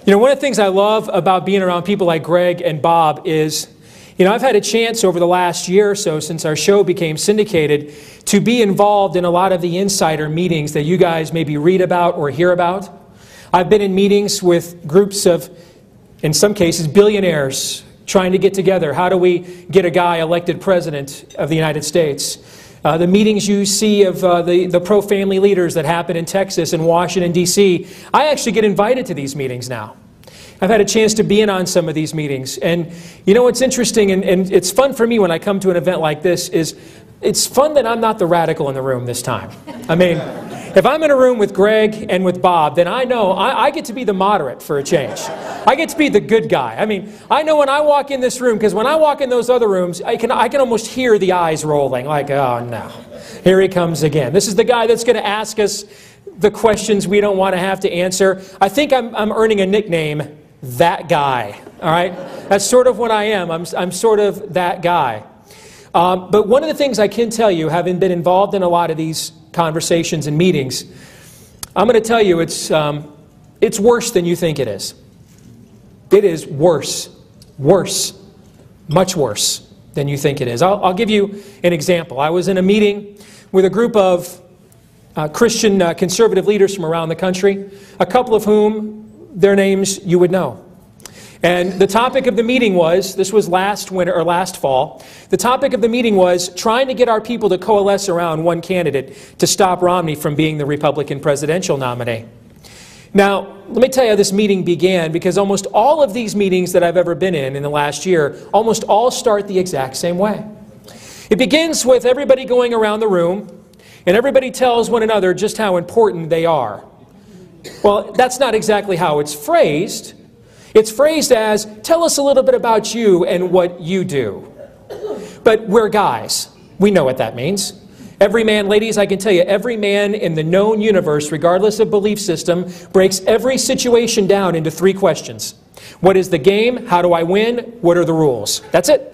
You know, one of the things I love about being around people like Greg and Bob is, I've had a chance over the last year or so since our show became syndicated to be involved in a lot of the insider meetings that you guys maybe read about or hear about. I've been in meetings with groups of, in some cases, billionaires trying to get together. How do we get a guy elected president of the United States? The meetings you see of the pro-family leaders that happen in Texas and Washington, D.C. I actually get invited to these meetings now. I've had a chance to be in on some of these meetings. And you know what's interesting, and it's fun for me when I come to an event like this, is it's fun that I'm not the radical in the room this time. I mean, if I'm in a room with Greg and with Bob, then I know I get to be the moderate for a change. I get to be the good guy. I mean, I know when I walk in this room, because when I walk in those other rooms, I can almost hear the eyes rolling, like, oh no, here he comes again. This is the guy that's going to ask us the questions we don't want to have to answer. I think I'm earning a nickname, that guy. All right? That's sort of what I am. I'm sort of that guy. But one of the things I can tell you, having been involved in a lot of these conversations and meetings, I'm going to tell you it's worse than you think it is. It is worse, much worse than you think it is. I'll give you an example. I was in a meeting with a group of Christian conservative leaders from around the country, a couple of whom their names you would know. And the topic of the meeting was, this was last winter or last fall, the topic of the meeting was trying to get our people to coalesce around one candidate to stop Romney from being the Republican presidential nominee. Now, let me tell you how this meeting began, because almost all of these meetings that I've ever been in the last year, almost all start the exact same way. It begins with everybody going around the room, and everybody tells one another just how important they are. Well, that's not exactly how it's phrased. It's phrased as, tell us a little bit about you and what you do. But we're guys. We know what that means. Every man, ladies, I can tell you, every man in the known universe, regardless of belief system, breaks every situation down into 3 questions. What is the game? How do I win? What are the rules? That's it.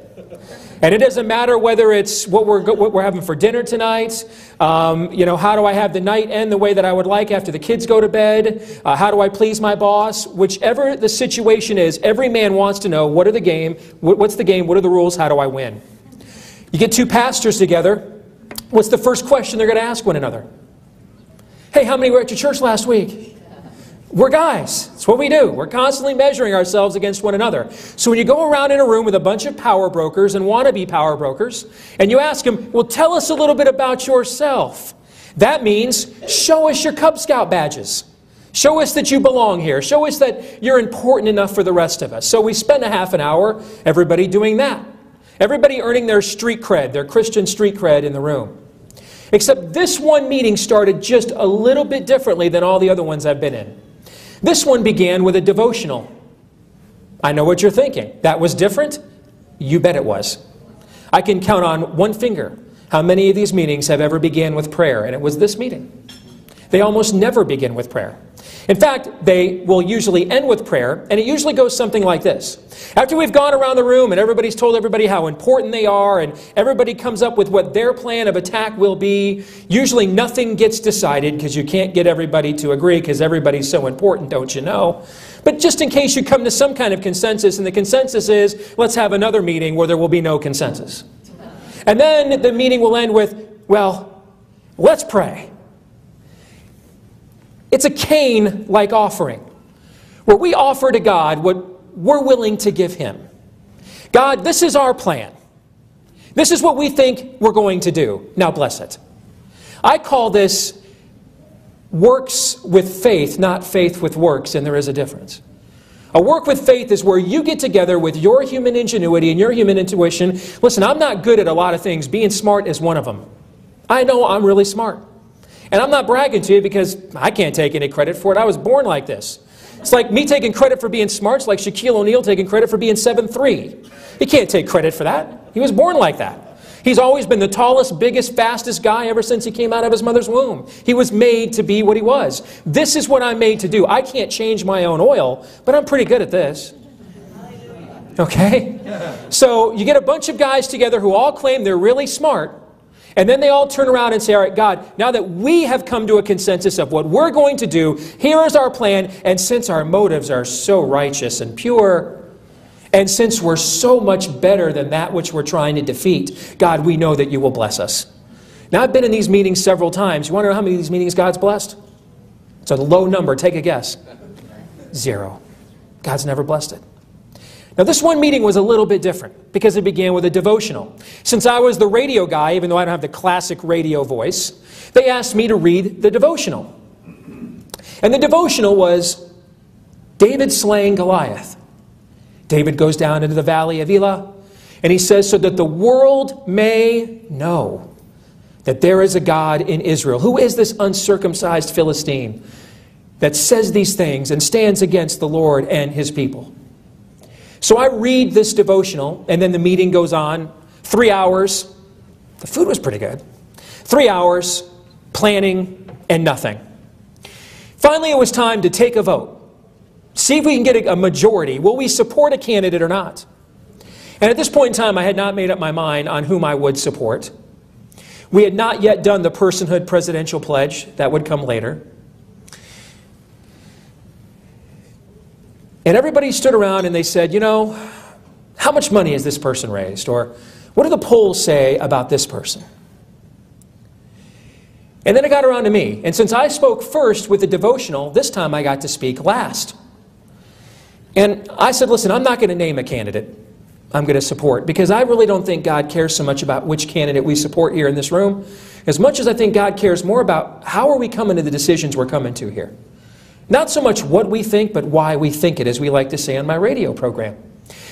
And it doesn't matter whether it's what we're having for dinner tonight, how do I have the night end the way that I would like after the kids go to bed, how do I please my boss? Whichever the situation is, every man wants to know, what's the game, what are the rules, how do I win? You get 2 pastors together, what's the first question they're going to ask one another? Hey, how many were at your church last week? We're guys. It's what we do. We're constantly measuring ourselves against one another. So when you go around in a room with a bunch of power brokers and wannabe power brokers, and you ask them, well, tell us a little bit about yourself. That means, show us your Cub Scout badges. Show us that you belong here. Show us that you're important enough for the rest of us. So we spend a half an hour, everybody doing that. Everybody earning their street cred, their Christian street cred in the room. Except this one meeting started just a little bit differently than all the other ones I've been in. This one began with a devotional. I know what you're thinking. That was different? You bet it was. I can count on one finger how many of these meetings have ever began with prayer, and it was this meeting. They almost never begin with prayer. In fact, they will usually end with prayer, and it usually goes something like this. After we've gone around the room and everybody's told everybody how important they are, and everybody comes up with what their plan of attack will be, usually nothing gets decided because you can't get everybody to agree because everybody's so important, don't you know? But just in case you come to some kind of consensus, and the consensus is, let's have another meeting where there will be no consensus. And then the meeting will end with, well, let's pray. It's a Cain-like offering, where we offer to God what we're willing to give Him. God, this is our plan. This is what we think we're going to do. Now bless it. I call this works with faith, not faith with works, and there is a difference. A work with faith is where you get together with your human ingenuity and your human intuition. Listen, I'm not good at a lot of things. Being smart is one of them. I know I'm really smart. And I'm not bragging to you because I can't take any credit for it. I was born like this. It's like me taking credit for being smart. It's like Shaquille O'Neal taking credit for being 7'3". He can't take credit for that. He was born like that. He's always been the tallest, biggest, fastest guy ever since he came out of his mother's womb. He was made to be what he was. This is what I'm made to do. I can't change my own oil, but I'm pretty good at this. Okay? So you get a bunch of guys together who all claim they're really smart, And then they all turn around and say, all right, God, now that we have come to a consensus of what we're going to do, here is our plan. And since our motives are so righteous and pure, and since we're so much better than that which we're trying to defeat, God, we know that you will bless us. Now, I've been in these meetings several times. You want to know how many of these meetings God's blessed? It's a low number. Take a guess. 0. God's never blessed it. Now, this one meeting was a little bit different because it began with a devotional. Since I was the radio guy, even though I don't have the classic radio voice, they asked me to read the devotional. And the devotional was David slaying Goliath. David goes down into the valley of Elah, and he says, so that the world may know that there is a God in Israel. Who is this uncircumcised Philistine that says these things and stands against the Lord and his people? So I read this devotional, and then the meeting goes on. 3 hours. The food was pretty good. 3 hours, planning, and nothing. Finally, it was time to take a vote. See if we can get a majority. Will we support a candidate or not? And at this point in time, I had not made up my mind on whom I would support. We had not yet done the personhood presidential pledge. That would come later. And everybody stood around and they said, you know, how much money has this person raised? Or what do the polls say about this person? And then it got around to me. And since I spoke first with the devotional, this time I got to speak last. And I said, listen, I'm not going to name a candidate I'm going to support, because I really don't think God cares so much about which candidate we support here in this room, as much as I think God cares more about how are we coming to the decisions we're coming to here. Not so much what we think, but why we think it, as we like to say on my radio program.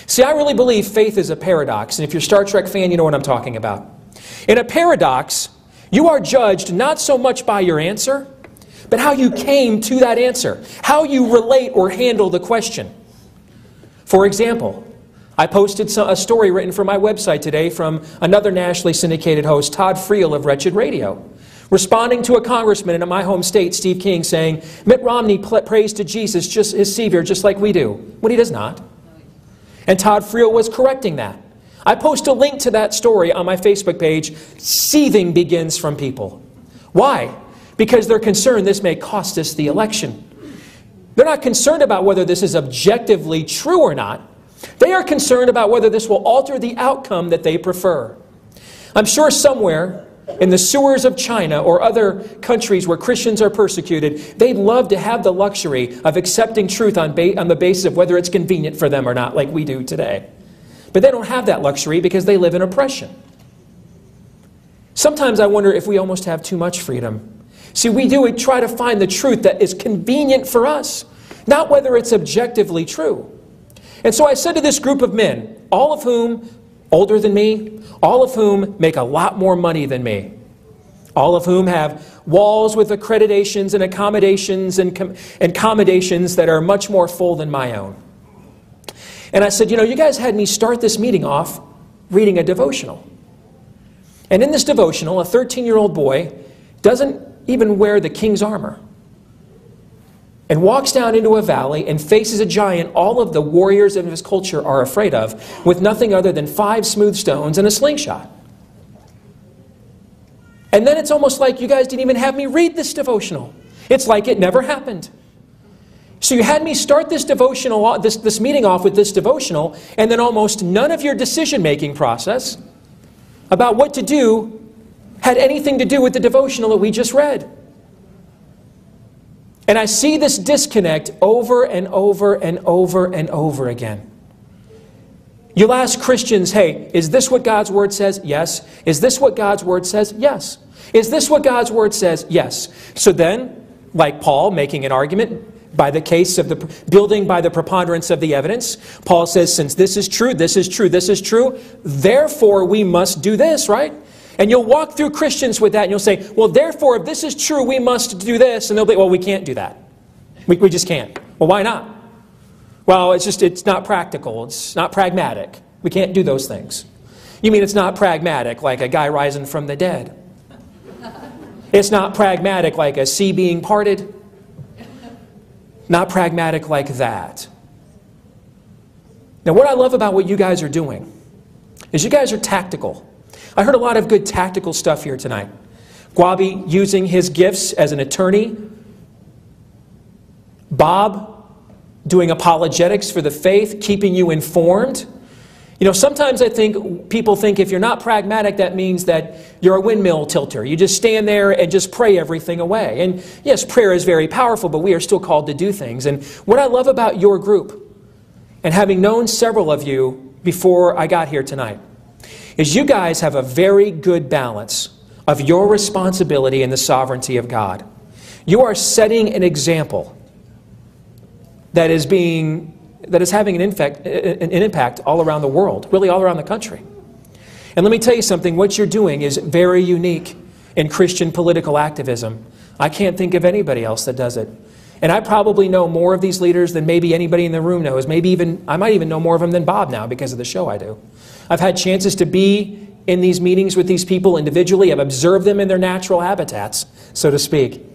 See, I really believe faith is a paradox, and if you're a Star Trek fan, you know what I'm talking about. In a paradox, you are judged not so much by your answer, but how you came to that answer, how you relate or handle the question. For example, I posted a story written for my website today from another nationally syndicated host, Todd Friel of Wretched Radio, responding to a congressman in my home state, Steve King, saying, Mitt Romney prays to Jesus, just his Savior, just like we do. When he does not. And Todd Friel was correcting that. I post a link to that story on my Facebook page. Seething begins from people. Why? Because they're concerned this may cost us the election. They're not concerned about whether this is objectively true or not. They are concerned about whether this will alter the outcome that they prefer. I'm sure somewhere in the sewers of China or other countries where Christians are persecuted, they'd love to have the luxury of accepting truth on the basis of whether it's convenient for them or not, like we do today. But they don't have that luxury because they live in oppression. Sometimes I wonder if we almost have too much freedom. See, we try to find the truth that is convenient for us, not whether it's objectively true. And so I said to this group of men, all of whom older than me, all of whom make a lot more money than me, all of whom have walls with accreditations and accommodations and accommodations that are much more full than my own. And I said, you know, you guys had me start this meeting off reading a devotional. And in this devotional, a 13-year-old boy doesn't even wear the king's armor, and walks down into a valley and faces a giant all of the warriors of his culture are afraid of, with nothing other than 5 smooth stones and a slingshot. And then it's almost like you guys didn't even have me read this devotional. It's like it never happened. So you had me start this devotional, this meeting off with this devotional, and then almost none of your decision-making process about what to do had anything to do with the devotional that we just read. And I see this disconnect over and over and over and over again. You'll ask Christians, hey, is this what God's Word says? Yes. Is this what God's Word says? Yes. Is this what God's Word says? Yes. So then, like Paul making an argument by the case of the building by the preponderance of the evidence, Paul says, since this is true, this is true, this is true, therefore we must do this, right? And you'll walk through Christians with that and you'll say, well, therefore, if this is true, we must do this. And they'll be, well, we can't do that. We just can't. Well, why not? Well, it's not practical. It's not pragmatic. We can't do those things. You mean it's not pragmatic like a guy rising from the dead? It's not pragmatic like a sea being parted? Not pragmatic like that. Now, what I love about what you guys are doing is you guys are tactical. I heard a lot of good tactical stuff here tonight. Guabi using his gifts as an attorney. Bob doing apologetics for the faith, keeping you informed. You know, sometimes I think people think if you're not pragmatic, that means that you're a windmill tilter. You just stand there and just pray everything away. And yes, prayer is very powerful, but we are still called to do things. And what I love about your group, and having known several of you before I got here tonight, is you guys have a very good balance of your responsibility and the sovereignty of God. You are setting an example that is having an impact all around the world, really all around the country. And let me tell you something, what you're doing is very unique in Christian political activism. I can't think of anybody else that does it. And I probably know more of these leaders than maybe anybody in the room knows. I might even know more of them than Bob now because of the show I do. I've had chances to be in these meetings with these people individually. I've observed them in their natural habitats, so to speak.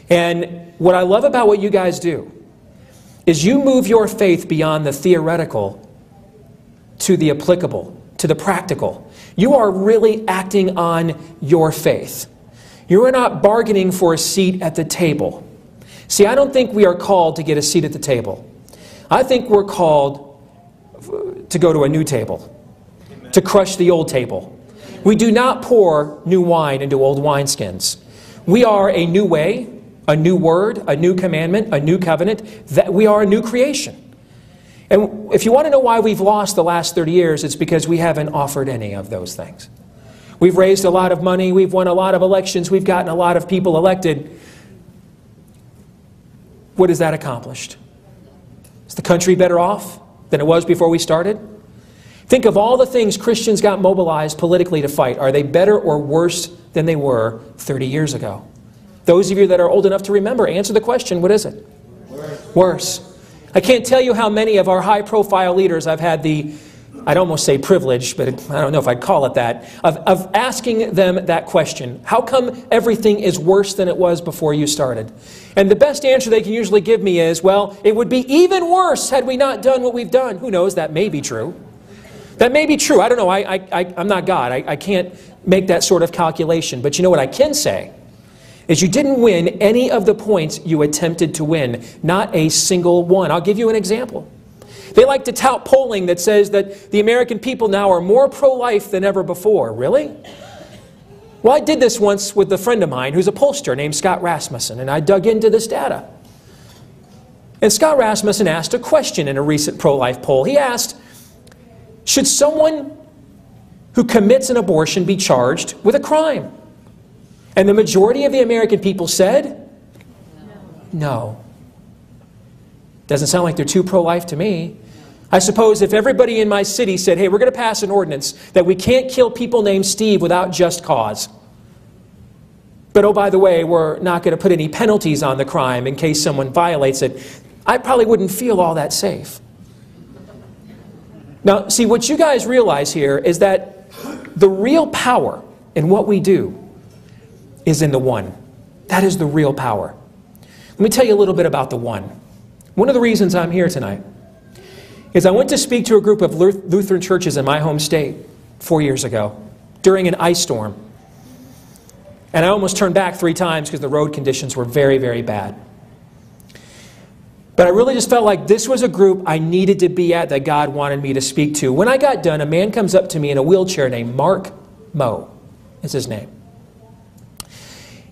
And what I love about what you guys do is you move your faith beyond the theoretical to the applicable, to the practical. You are really acting on your faith. You are not bargaining for a seat at the table. See, I don't think we are called to get a seat at the table. I think we're called to go to a new table, to crush the old table. We do not pour new wine into old wineskins. We are a new way, a new word, a new commandment, a new covenant. That we are a new creation. And if you want to know why we've lost the last 30 years, it's because we haven't offered any of those things. We've raised a lot of money. We've won a lot of elections. We've gotten a lot of people elected. What has that accomplished? Is the country better off than it was before we started? Think of all the things Christians got mobilized politically to fight. Are they better or worse than they were 30 years ago? Those of you that are old enough to remember, answer the question, what is it? Worse. I can't tell you how many of our high-profile leaders I've had the, I'd almost say privilege, but I don't know if I'd call it that, of asking them that question. How come everything is worse than it was before you started? And the best answer they can usually give me is, well, it would be even worse had we not done what we've done. Who knows? That may be true. That may be true. I don't know. I'm not God. I can't make that sort of calculation. But you know what I can say is you didn't win any of the points you attempted to win. Not a single one. I'll give you an example. They like to tout polling that says that the American people now are more pro-life than ever before. Really? Well, I did this once with a friend of mine who's a pollster named Scott Rasmussen, and I dug into this data. And Scott Rasmussen asked a question in a recent pro-life poll. He asked, should someone who commits an abortion be charged with a crime? And the majority of the American people said, no. Doesn't sound like they're too pro-life to me. I suppose if everybody in my city said, hey, we're going to pass an ordinance that we can't kill people named Steve without just cause. But oh, by the way, we're not going to put any penalties on the crime in case someone violates it, I probably wouldn't feel all that safe. Now, see, what you guys realize here is that the real power in what we do is in the one. That is the real power. Let me tell you a little bit about the one. One of the reasons I'm here tonight is I went to speak to a group of Lutheran churches in my home state 4 years ago during an ice storm. And I almost turned back 3 times because the road conditions were very, very bad. But I really just felt like this was a group I needed to be at that God wanted me to speak to. When I got done, a man comes up to me in a wheelchair named Mark Moe. Is his name.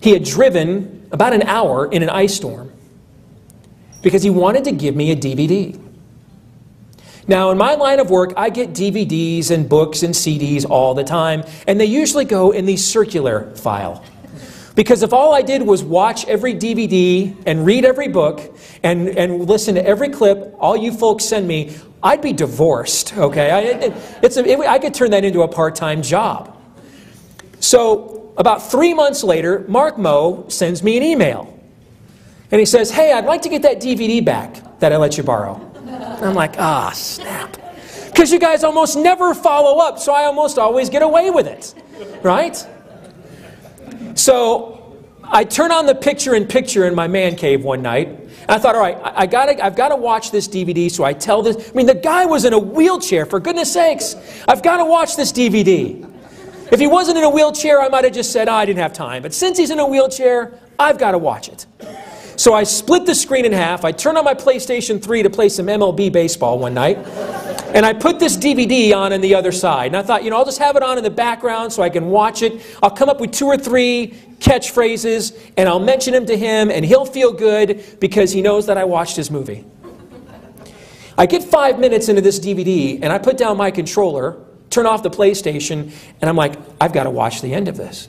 He had driven about an hour in an ice storm because he wanted to give me a DVD. Now, in my line of work, I get DVDs and books and CDs all the time, and they usually go in the circular file. Because if all I did was watch every DVD and read every book and listen to every clip all you folks send me, I'd be divorced, okay? I could turn that into a part-time job. So about 3 months later, Mark Moe sends me an email. And he says, hey, I'd like to get that DVD back that I let you borrow. And I'm like, ah, snap. Because you guys almost never follow up, so I almost always get away with it, right? So I turn on the picture-in-picture in my man cave one night. And I thought, all right, I've got to watch this DVD, so I tell this. I mean, the guy was in a wheelchair, for goodness sakes. I've got to watch this DVD. If he wasn't in a wheelchair, I might have just said, oh, I didn't have time. But since he's in a wheelchair, I've got to watch it. So I split the screen in half. I turned on my PlayStation 3 to play some MLB baseball one night. And I put this DVD on the other side. And I thought, I'll just have it on in the background so I can watch it. I'll come up with 2 or 3 catchphrases, and I'll mention them to him, and he'll feel good because he knows that I watched his movie. I get 5 minutes into this DVD, and I put down my controller, turn off the PlayStation, and I'm like, I've got to watch the end of this.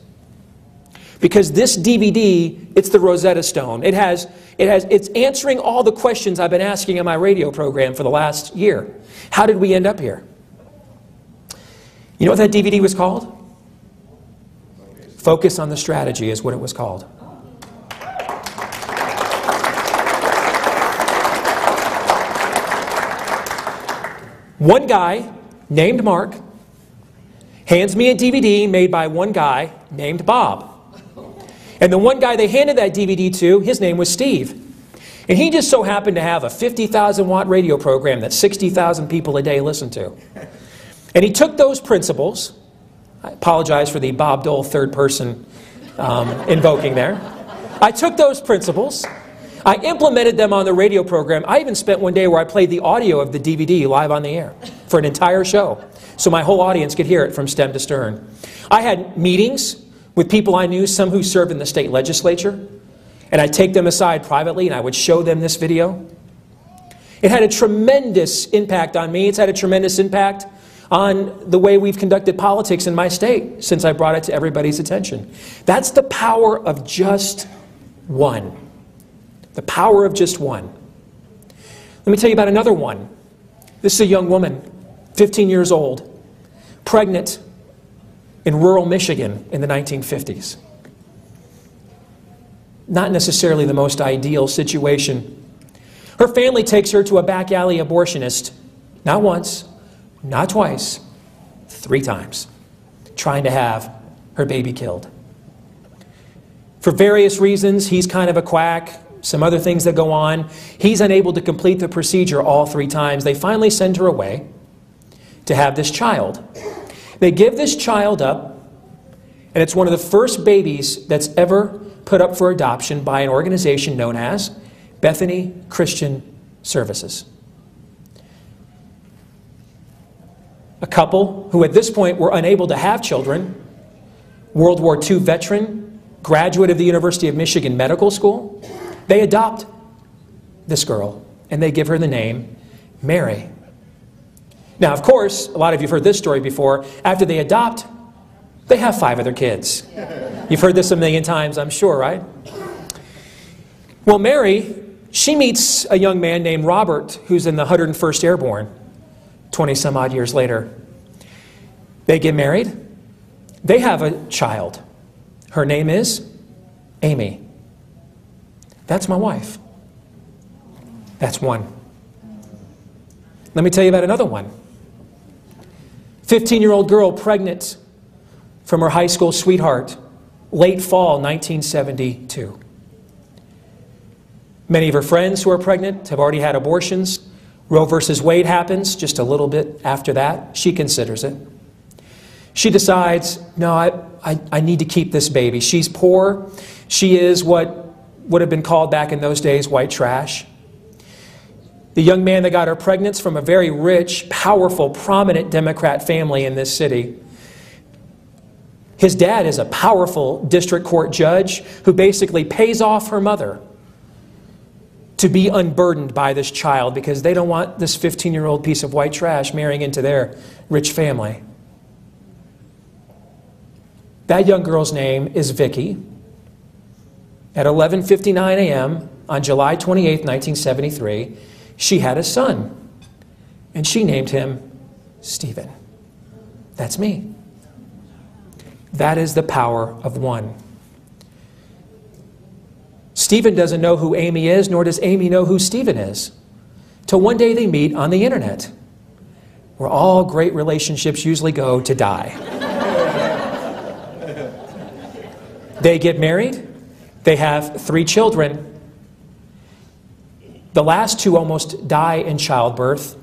Because this DVD, it's the Rosetta Stone. It's answering all the questions I've been asking in my radio program for the last year. How did we end up here? You know what that DVD was called? Focus on the Strategy is what it was called. One guy named Mark hands me a DVD made by one guy named Bob. And the one guy they handed that DVD to, his name was Steve. And he just so happened to have a 50,000-watt radio program that 60,000 people a day listen to. And he took those principles. I apologize for the Bob Dole third person invoking there. I took those principles. I implemented them on the radio program. I even spent one day where I played the audio of the DVD live on the air for an entire show, so my whole audience could hear it from stem to stern. I had meetings with people I knew, some who served in the state legislature, and I'd take them aside privately and I would show them this video. It had a tremendous impact on me. It's had a tremendous impact on the way we've conducted politics in my state since I brought it to everybody's attention. That's the power of just one. The power of just one. Let me tell you about another one. This is a young woman, 15 years old, pregnant in rural Michigan in the 1950s. Not necessarily the most ideal situation. Her family takes her to a back alley abortionist, not once, not twice, 3 times, trying to have her baby killed. For various reasons, he's kind of a quack, some other things that go on. He's unable to complete the procedure all 3 times. They finally send her away to have this child. They give this child up, and it's one of the first babies that's ever put up for adoption by an organization known as Bethany Christian Services. A couple who at this point were unable to have children, World War II veteran, graduate of the University of Michigan Medical School, they adopt this girl, and they give her the name Mary. Now, of course, a lot of you have heard this story before. After they adopt, they have 5 other kids. You've heard this a million times, I'm sure, right? Well, Mary, she meets a young man named Robert, who's in the 101st Airborne, 20-some-odd years later. They get married. They have a child. Her name is Amy. That's my wife. That's one. Let me tell you about another one. 15-year-old girl pregnant from her high school sweetheart, late fall 1972. Many of her friends who are pregnant have already had abortions. Roe versus Wade happens just a little bit after that. She considers it. She decides, no, I need to keep this baby. She's poor. She is what would have been called back in those days white trash. The young man that got her pregnant is from a very rich, powerful, prominent Democrat family in this city. His dad is a powerful district court judge who basically pays off her mother to be unburdened by this child because they don't want this 15-year-old piece of white trash marrying into their rich family. That young girl's name is Vicky. At 11:59 a.m. on July 28, 1973, she had a son, and she named him Stephen. That's me. That is the power of one. Stephen doesn't know who Amy is, nor does Amy know who Stephen is, till one day they meet on the internet, where all great relationships usually go to die. They get married. They have 3 children. The last 2 almost die in childbirth.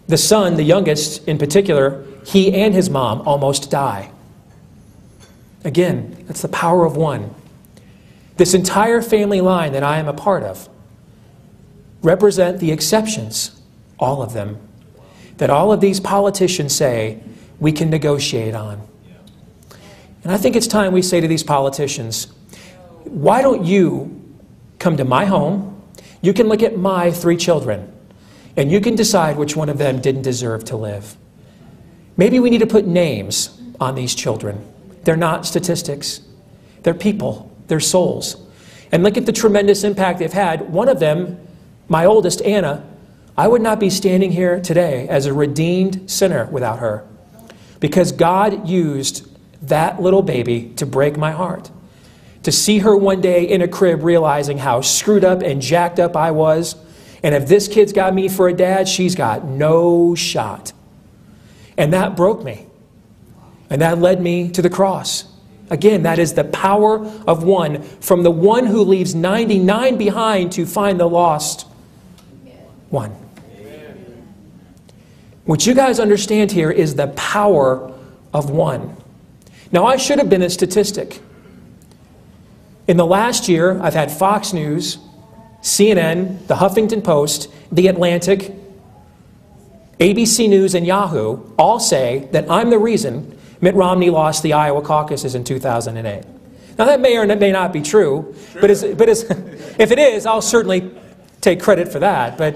The son, the youngest in particular, he and his mom almost die. Again, that's the power of one. This entire family line that I am a part of represent the exceptions, all of them, that all of these politicians say we can negotiate on. And I think it's time we say to these politicians, why don't you come to my home? You can look at my 3 children, and you can decide which one of them didn't deserve to live. Maybe we need to put names on these children. They're not statistics. They're people. They're souls. And look at the tremendous impact they've had. One of them, my oldest, Anna, I would not be standing here today as a redeemed sinner without her, because God used that little baby to break my heart. To see her one day in a crib realizing how screwed up and jacked up I was, and if this kid's got me for a dad, she's got no shot. And that broke me. And that led me to the cross. Again, that is the power of one, from the one who leaves 99 behind to find the lost one. What you guys understand here is the power of one. Now, I should have been a statistic. In the last year, I've had Fox News, CNN, the Huffington Post, The Atlantic, ABC News, and Yahoo all say that I'm the reason Mitt Romney lost the Iowa caucuses in 2008. Now, that may or may not be true, but if it is, I'll certainly take credit for that. But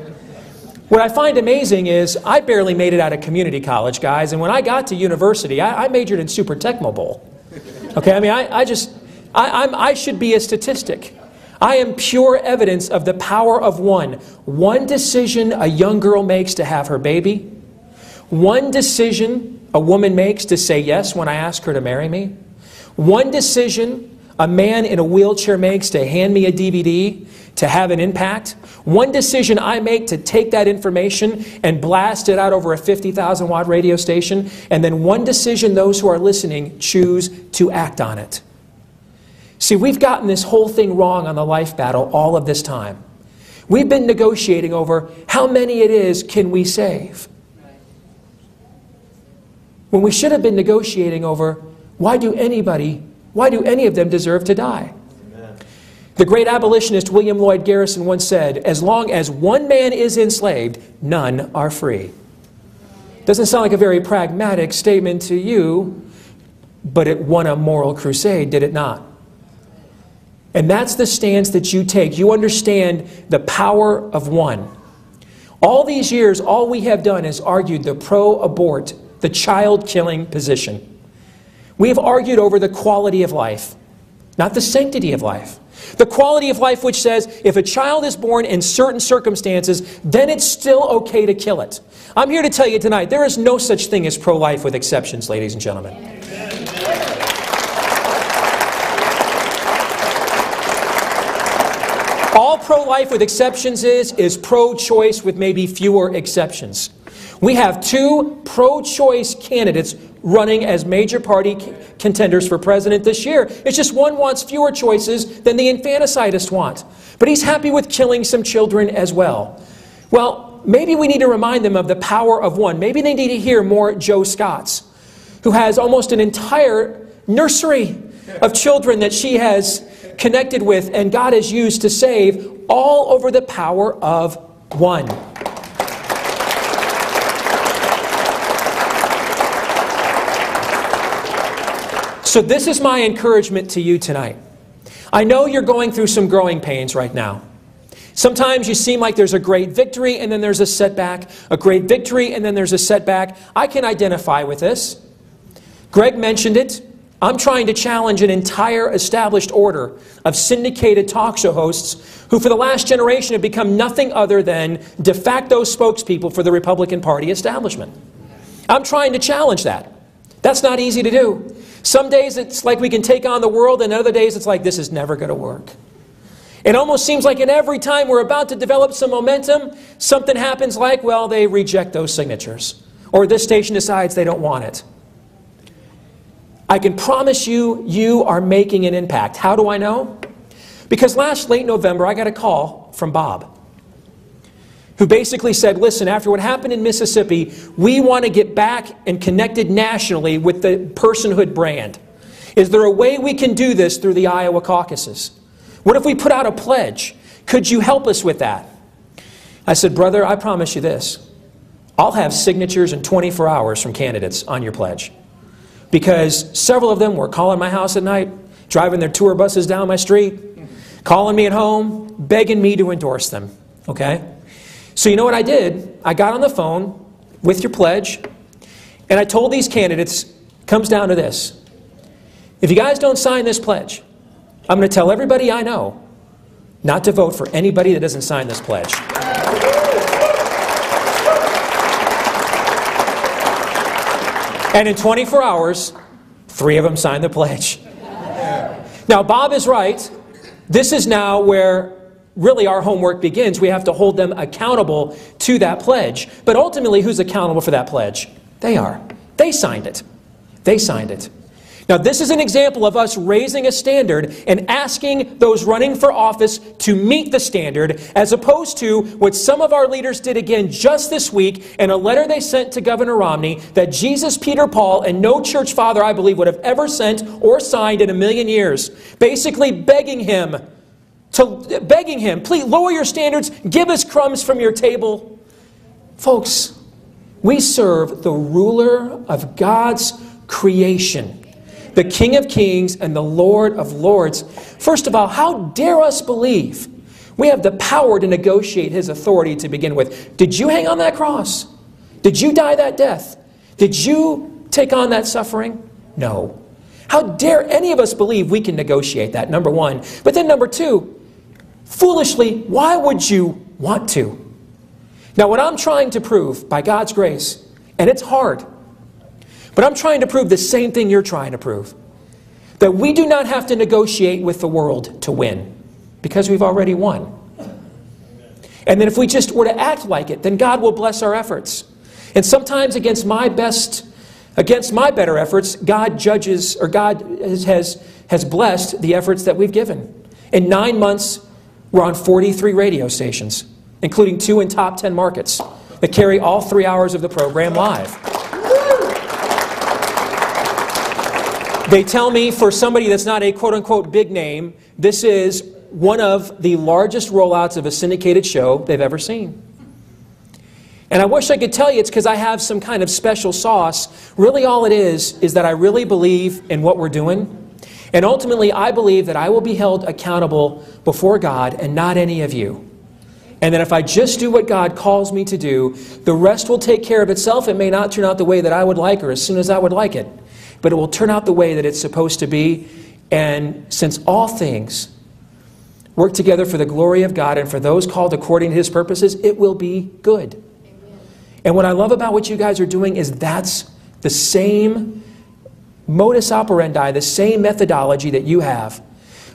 what I find amazing is I barely made it out of community college, guys, and when I got to university, I majored in Super Tecmo. Okay, I mean, I should be a statistic. I am pure evidence of the power of one. One decision a young girl makes to have her baby. One decision a woman makes to say yes when I ask her to marry me. One decision a man in a wheelchair makes to hand me a DVD to have an impact. One decision I make to take that information and blast it out over a 50,000 watt radio station. And then one decision those who are listening choose to act on it. See, we've gotten this whole thing wrong on the life battle all of this time. We've been negotiating over how many it is can we save, when we should have been negotiating over why do any of them deserve to die? Amen. The great abolitionist William Lloyd Garrison once said, as long as one man is enslaved, none are free. Doesn't sound like a very pragmatic statement to you, but it won a moral crusade, did it not? And that's the stance that you take. You understand the power of one. All these years, all we have done is argued the pro-abort, the child-killing position. We have argued over the quality of life, not the sanctity of life. The quality of life which says if a child is born in certain circumstances, then it's still okay to kill it. I'm here to tell you tonight, there is no such thing as pro-life with exceptions, ladies and gentlemen. All pro-life with exceptions is pro-choice with maybe fewer exceptions. We have 2 pro-choice candidates running as major party contenders for president this year. It's just one wants fewer choices than the infanticidists want. But he's happy with killing some children as well. Well, maybe we need to remind them of the power of one. Maybe they need to hear more Joe Scott's, who has almost an entire nursery of children that she has connected with and God has used to save, all over the power of one. So this is my encouragement to you tonight. I know you're going through some growing pains right now. Sometimes you seem like there's a great victory and then there's a setback, a great victory and then there's a setback. I can identify with this. Greg mentioned it. I'm trying to challenge an entire established order of syndicated talk show hosts who for the last generation have become nothing other than de facto spokespeople for the Republican Party establishment. I'm trying to challenge that. That's not easy to do. Some days it's like we can take on the world, and other days it's like this is never going to work. It almost seems like in every time we're about to develop some momentum, something happens like, well, they reject those signatures. Or this station decides they don't want it. I can promise you, you are making an impact. How do I know? Because late November, I got a call from Bob, who basically said, listen, after what happened in Mississippi, we want to get back and connected nationally with the personhood brand. Is there a way we can do this through the Iowa caucuses? What if we put out a pledge? Could you help us with that? I said, brother, I promise you this. I'll have signatures in 24 hours from candidates on your pledge. Because several of them were calling my house at night, driving their tour buses down my street, calling me at home, begging me to endorse them. Okay? So you know what I did? I got on the phone with your pledge, and I told these candidates, comes down to this. If you guys don't sign this pledge, I'm going to tell everybody I know not to vote for anybody that doesn't sign this pledge. And in 24 hours, 3 of them signed the pledge. Now, Bob is right. This is now where really our homework begins. We have to hold them accountable to that pledge. But ultimately, who's accountable for that pledge? They are. They signed it. They signed it. Now, this is an example of us raising a standard and asking those running for office to meet the standard, as opposed to what some of our leaders did again just this week in a letter they sent to Governor Romney that Jesus, Peter, Paul, and no church father, I believe, would have ever sent or signed in a million years. Basically begging him, please lower your standards, give us crumbs from your table. Folks, we serve the ruler of God's creation, the King of Kings and the Lord of Lords. First of all, how dare us believe we have the power to negotiate His authority to begin with? Did you hang on that cross? Did you die that death? Did you take on that suffering? No. How dare any of us believe we can negotiate that, number one. But then number two, foolishly, why would you want to? Now, what I'm trying to prove, by God's grace, and it's hard, but I'm trying to prove the same thing you're trying to prove. That we do not have to negotiate with the world to win, because we've already won. And then if we just were to act like it, then God will bless our efforts. And sometimes against my better efforts, God judges, or God has blessed the efforts that we've given. In 9 months, we're on 43 radio stations, including 2 in top 10 markets that carry all 3 hours of the program live. They tell me, for somebody that's not a quote-unquote big name, this is one of the largest rollouts of a syndicated show they've ever seen. And I wish I could tell you it's because I have some kind of special sauce. Really all it is that I really believe in what we're doing. And ultimately, I believe that I will be held accountable before God and not any of you. And that if I just do what God calls me to do, the rest will take care of itself. It may not turn out the way that I would like or as soon as I would like it. But it will turn out the way that it's supposed to be. And since all things work together for the glory of God and for those called according to His purposes, it will be good. Amen. And what I love about what you guys are doing is that's the same modus operandi, the same methodology that you have.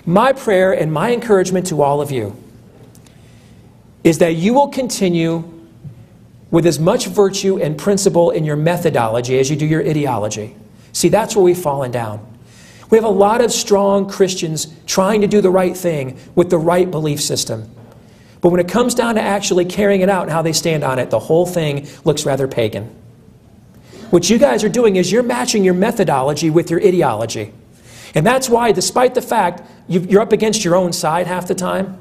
My prayer and my encouragement to all of you is that you will continue with as much virtue and principle in your methodology as you do your ideology. See, that's where we've fallen down. We have a lot of strong Christians trying to do the right thing with the right belief system. But when it comes down to actually carrying it out and how they stand on it, the whole thing looks rather pagan. What you guys are doing is you're matching your methodology with your ideology. And that's why, despite the fact you're up against your own side half the time,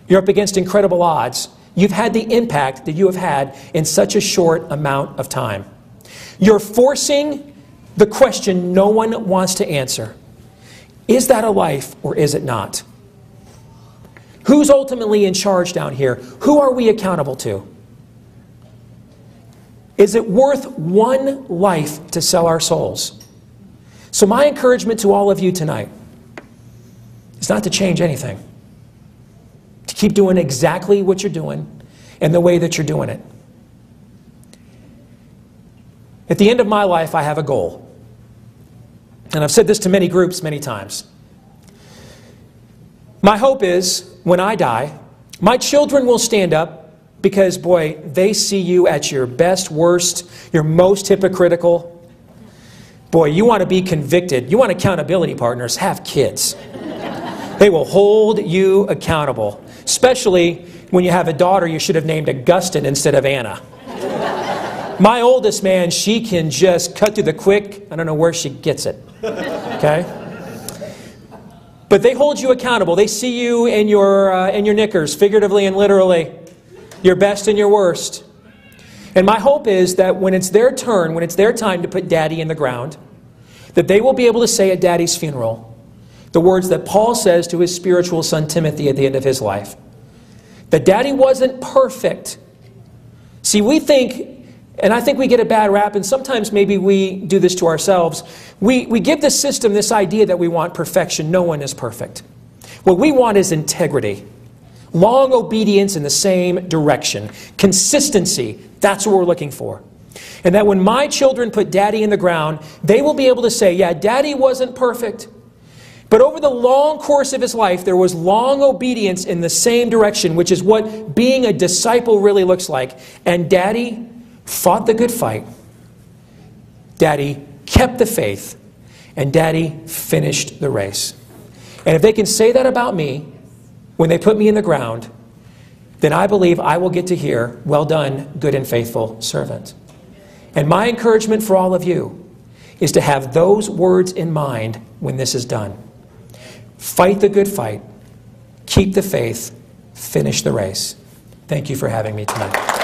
you're up against incredible odds, you've had the impact that you have had in such a short amount of time. You're forcing the question no one wants to answer. Is that a life or is it not? Who's ultimately in charge down here? Who are we accountable to? Is it worth one life to sell our souls? So my encouragement to all of you tonight is not to change anything. To keep doing exactly what you're doing and the way that you're doing it. At the end of my life, I have a goal. And I've said this to many groups many times. My hope is, when I die, my children will stand up because, boy, they see you at your best, worst, your most hypocritical. Boy, you want to be convicted. You want accountability partners, have kids. They will hold you accountable. Especially when you have a daughter, you should have named Augustine instead of Anna. My oldest, man, she can just cut through the quick. I don't know where she gets it. Okay? But they hold you accountable. They see you in your knickers, figuratively and literally, your best and your worst. And my hope is that when it's their turn, when it's their time to put Daddy in the ground, that they will be able to say at Daddy's funeral the words that Paul says to his spiritual son Timothy at the end of his life. That Daddy wasn't perfect. See, we think, and I think we get a bad rap, and sometimes maybe we do this to ourselves. We give the system this idea that we want perfection. No one is perfect. What we want is integrity. Long obedience in the same direction. Consistency. That's what we're looking for. And that when my children put Daddy in the ground, they will be able to say, yeah, Daddy wasn't perfect. But over the long course of his life, there was long obedience in the same direction, which is what being a disciple really looks like. And Daddy fought the good fight. Daddy kept the faith. And Daddy finished the race. And if they can say that about me when they put me in the ground, then I believe I will get to hear, well done, good and faithful servant. And my encouragement for all of you is to have those words in mind when this is done. Fight the good fight. Keep the faith. Finish the race. Thank you for having me tonight.